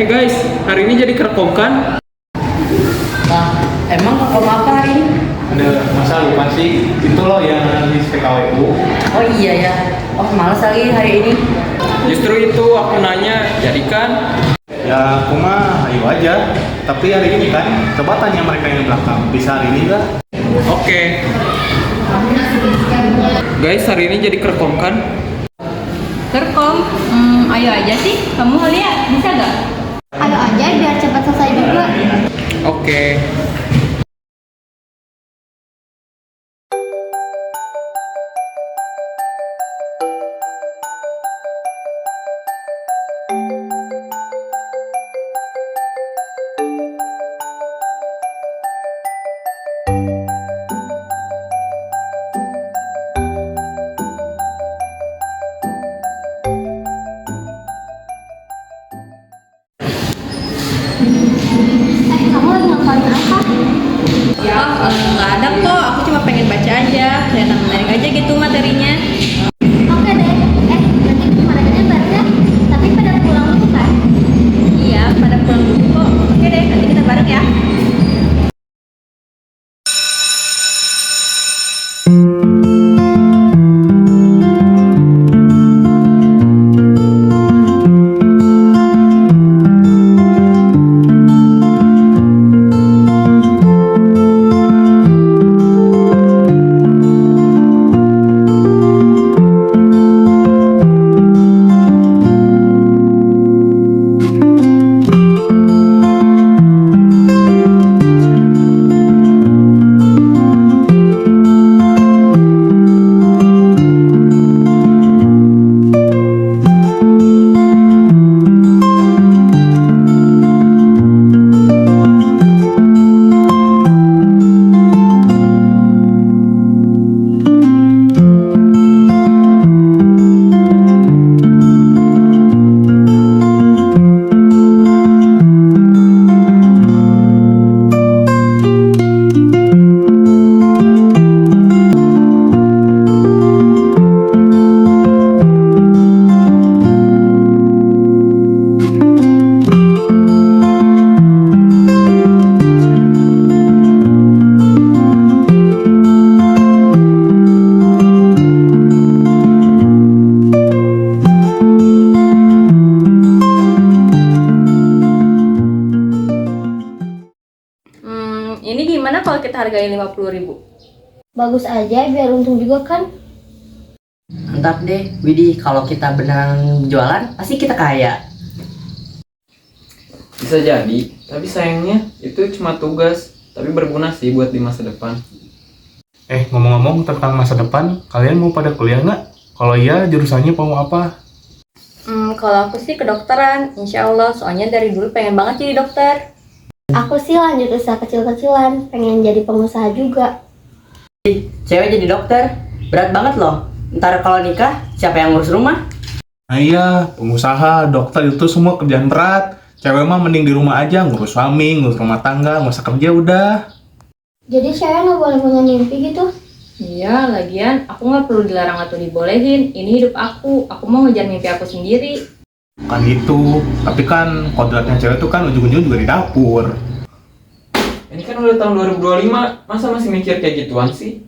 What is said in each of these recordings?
Guys, hari ini jadi kerekom kan? Nah, emang kerekom apa hari ini? Ada masa lupa sih, itu loh yang di PKWU. Oh iya ya, oh males lagi hari ini. Justru itu aku nanya, jadikan. Ya aku mah ayo aja, tapi hari ini kan coba tanya mereka yang di belakang, bisa hari ini nggak? Oke. Guys, hari ini jadi kerekom kan? Kerkom, ayo aja sih. Kamu lihat, bisa gak? Ayo aja biar cepat selesai juga. Oke. Kamu lagi ngelakuin apa? Nggak ada kok. Aku cuma pengen baca aja. Kelihatan menarik aja gitu materinya. Oke deh. Nanti kemarinnya baca, tapi pada pulang dulu kan? Iya, pada pulang dulu kok. Oke deh, nanti kita bareng ya. Ini gimana kalau kita hargain 50.000? Bagus aja biar untung juga kan? Mantap deh, Widih, kalau kita beneran jualan, pasti kita kaya. Bisa jadi, tapi sayangnya itu cuma tugas, tapi berguna sih buat di masa depan. Ngomong-ngomong tentang masa depan, kalian mau pada kuliah nggak? Kalau iya, jurusannya mau apa? Kalau aku sih kedokteran, insya Allah. Soalnya dari dulu pengen banget jadi dokter. Aku sih lanjut usaha kecil-kecilan, pengen jadi pengusaha juga. Cewek jadi dokter, berat banget loh. Ntar kalau nikah, siapa yang ngurus rumah? Nah iya, pengusaha, dokter itu semua kerjaan berat. Cewek mah mending di rumah aja, ngurus suami, ngurus rumah tangga, nggak usah kerja udah. Jadi cewek nggak boleh punya mimpi gitu? Iya, lagian aku nggak perlu dilarang atau dibolehin. Ini hidup aku mau ngejar mimpi aku sendiri. Kan gitu, tapi kan kodratnya cewek tuh kan ujung-ujung juga di dapur. Ini kan udah tahun 2025, masa masih mikir kayak gituan sih?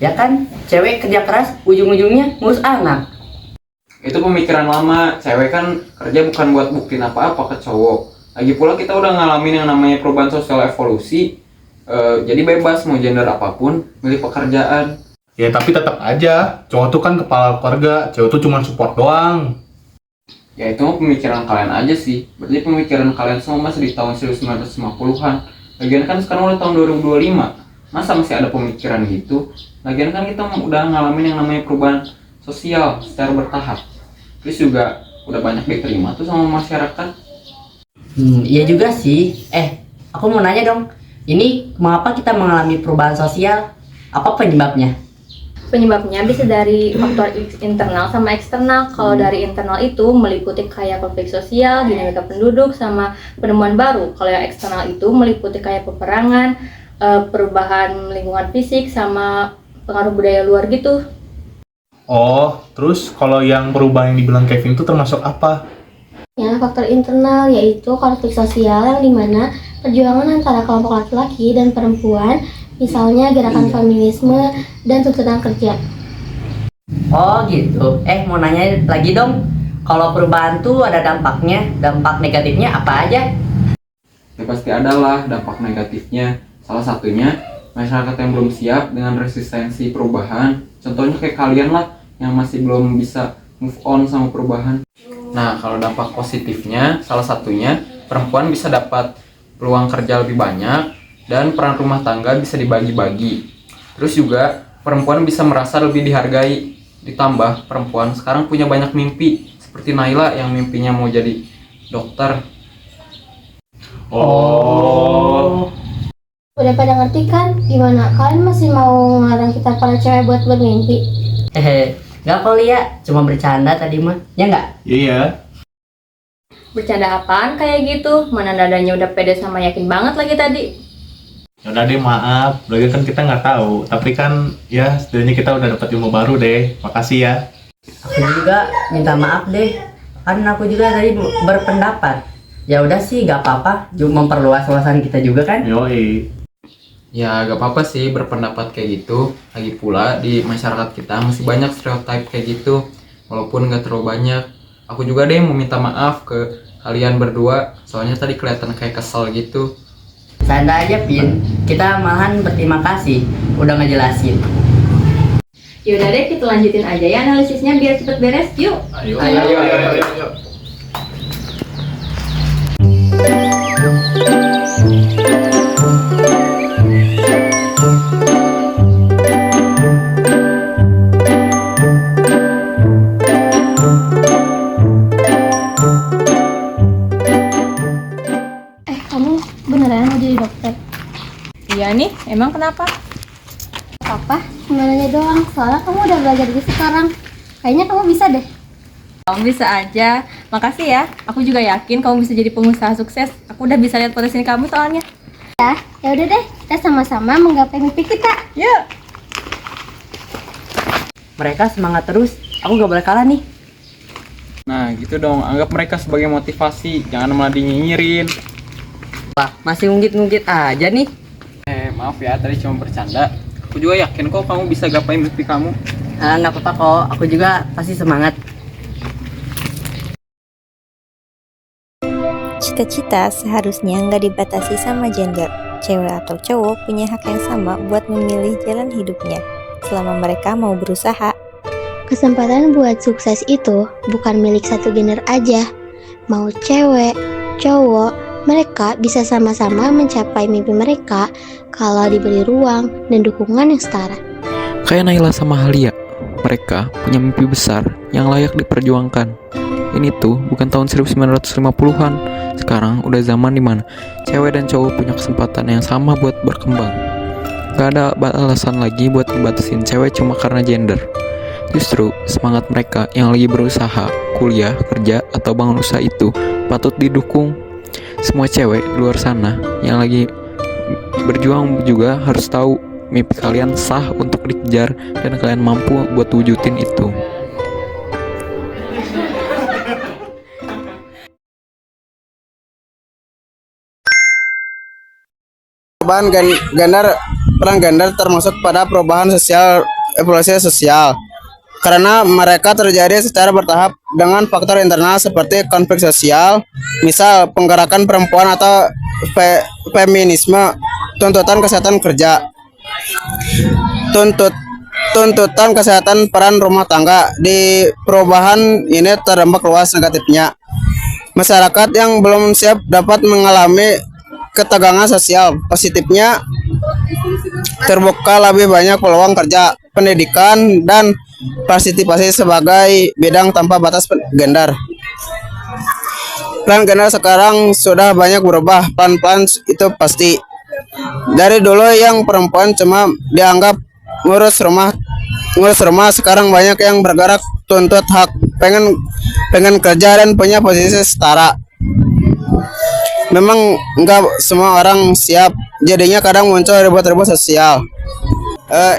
Ya kan, cewek kerja keras, ujung-ujungnya ngurus anak. Itu pemikiran lama, cewek kan kerja bukan buat buktiin apa-apa ke cowok. Lagi pula kita udah ngalamin yang namanya perubahan sosial evolusi. Jadi bebas mau gender apapun, milih pekerjaan. Ya tapi tetap aja, cowok tuh kan kepala keluarga, cewek tuh cuma support doang. Ya itu mah pemikiran kalian aja sih. Berarti pemikiran kalian semua masih di tahun 1950-an. Lagian kan sekarang udah tahun 2025. Masa masih ada pemikiran gitu? Lagian kan kita udah ngalamin yang namanya perubahan sosial secara bertahap. Terus juga udah banyak diterima tuh sama masyarakat. Iya juga sih. Aku mau nanya dong. Ini mengapa kita mengalami perubahan sosial? Apa penyebabnya? Penyebabnya bisa dari faktor internal sama eksternal. Kalau dari internal itu meliputi kayak konflik sosial, dinamika penduduk, sama penemuan baru. Kalau yang eksternal itu meliputi kayak peperangan, perubahan lingkungan fisik, sama pengaruh budaya luar gitu. Oh, terus kalau yang perubahan yang dibilang Kevin itu termasuk apa? Ya, faktor internal yaitu konflik sosial yang dimana perjuangan antara kelompok laki-laki dan perempuan, misalnya gerakan feminisme dan tuntutan kerja. Oh gitu. Mau nanya lagi dong. Kalau perubahan tuh ada dampaknya. Dampak negatifnya apa aja? Ya pasti adalah dampak negatifnya. Salah satunya masyarakat yang belum siap dengan resistensi perubahan. Contohnya kayak kalian lah yang masih belum bisa move on sama perubahan. Nah, kalau dampak positifnya salah satunya perempuan bisa dapat peluang kerja lebih banyak dan peran rumah tangga bisa dibagi-bagi. Terus juga perempuan bisa merasa lebih dihargai. Ditambah perempuan sekarang punya banyak mimpi seperti Naila yang mimpinya mau jadi dokter. Oh. Udah pada ngerti kan? Gimana? Kalian masih mau ngelarang kita para cewek buat bermimpi? Nggak kok Lia, cuma bercanda tadi mah. Ya nggak? Iya. Bercanda apaan kayak gitu? Mana dadanya udah pede sama yakin banget lagi tadi. Yaudah deh, maaf. Lagi kan kita nggak tahu. Tapi kan ya setidaknya kita udah dapat ilmu baru deh. Makasih ya. Aku juga minta maaf deh. Kan aku juga tadi berpendapat. Ya udah sih, nggak apa-apa. Cuma memperluas wawasan kita juga kan. Yoi. Ya gak apa-apa sih berpendapat kayak gitu. Lagi pula di masyarakat kita masih banyak stereotip kayak gitu. Walaupun gak terlalu banyak. Aku juga deh mau minta maaf ke kalian berdua. Soalnya tadi kelihatan kayak kesel gitu. Canda aja, Pin. Kita malahan berterima kasih udah ngejelasin. Yaudah deh, kita lanjutin aja ya analisisnya biar cepet beres. Yuk. Ayo. Kamu beneran mau jadi dokter? Iya nih, emang kenapa? Apa? Cuma nanya doang, soalnya kamu udah belajar dari sekarang. Kayaknya kamu bisa deh. Kamu bisa aja. Makasih ya. Aku juga yakin kamu bisa jadi pengusaha sukses. Aku udah bisa lihat potensi kamu soalnya. Ya udah deh, kita sama-sama menggapai mimpi kita. Yuk. Mereka semangat terus. Aku gak boleh kalah nih. Nah gitu dong, anggap mereka sebagai motivasi. Jangan malah dinyinyirin. Wah, masih ngungkit-ngungkit aja nih. Maaf ya, tadi cuma bercanda. Aku juga yakin kok kamu bisa gapai mimpi kamu. Nggak apa-apa kok. Aku juga pasti semangat. Cita-cita seharusnya nggak dibatasi sama gender. Cewek atau cowok punya hak yang sama buat memilih jalan hidupnya, selama mereka mau berusaha. Kesempatan buat sukses itu bukan milik satu gender aja. Mau cewek, cowok, mereka bisa sama-sama mencapai mimpi mereka kalau diberi ruang dan dukungan yang setara. Kayak Naila sama Halia, mereka punya mimpi besar yang layak diperjuangkan. Ini tuh bukan tahun 1950-an. Sekarang udah zaman dimana cewek dan cowok punya kesempatan yang sama buat berkembang. Gak ada alasan lagi buat dibatasin cewek cuma karena gender. Justru semangat mereka yang lagi berusaha, kuliah, kerja, atau bangun usaha itu patut didukung. Semua cewek di luar sana yang lagi berjuang juga harus tahu mimpi kalian sah untuk dikejar dan kalian mampu buat wujudin itu. Peran gender termasuk pada perubahan sosial, evolusi sosial, karena mereka terjadi secara bertahap dengan faktor internal seperti konflik sosial, misal penggerakan perempuan atau feminisme, tuntutan kesehatan kerja, tuntutan kesehatan peran rumah tangga. Di perubahan ini terdampak luas negatifnya. Masyarakat yang belum siap dapat mengalami ketegangan sosial. Positifnya terbuka lebih banyak peluang kerja, pendidikan, dan partisipasi sebagai bidang tanpa batas gender. peran gender sekarang sudah banyak berubah pelan-pelan, itu pasti. Dari dulu yang perempuan cuma dianggap ngurus rumah, sekarang banyak yang bergerak tuntut hak, pengen kerja dan punya posisi setara. Memang nggak semua orang siap, jadinya kadang muncul ribut-ribut sosial.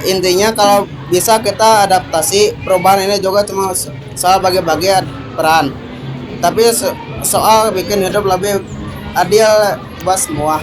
Intinya kalau bisa kita adaptasi, perubahan ini juga cuma soal bagi-bagi peran, tapi soal bikin hidup lebih adil buat semua.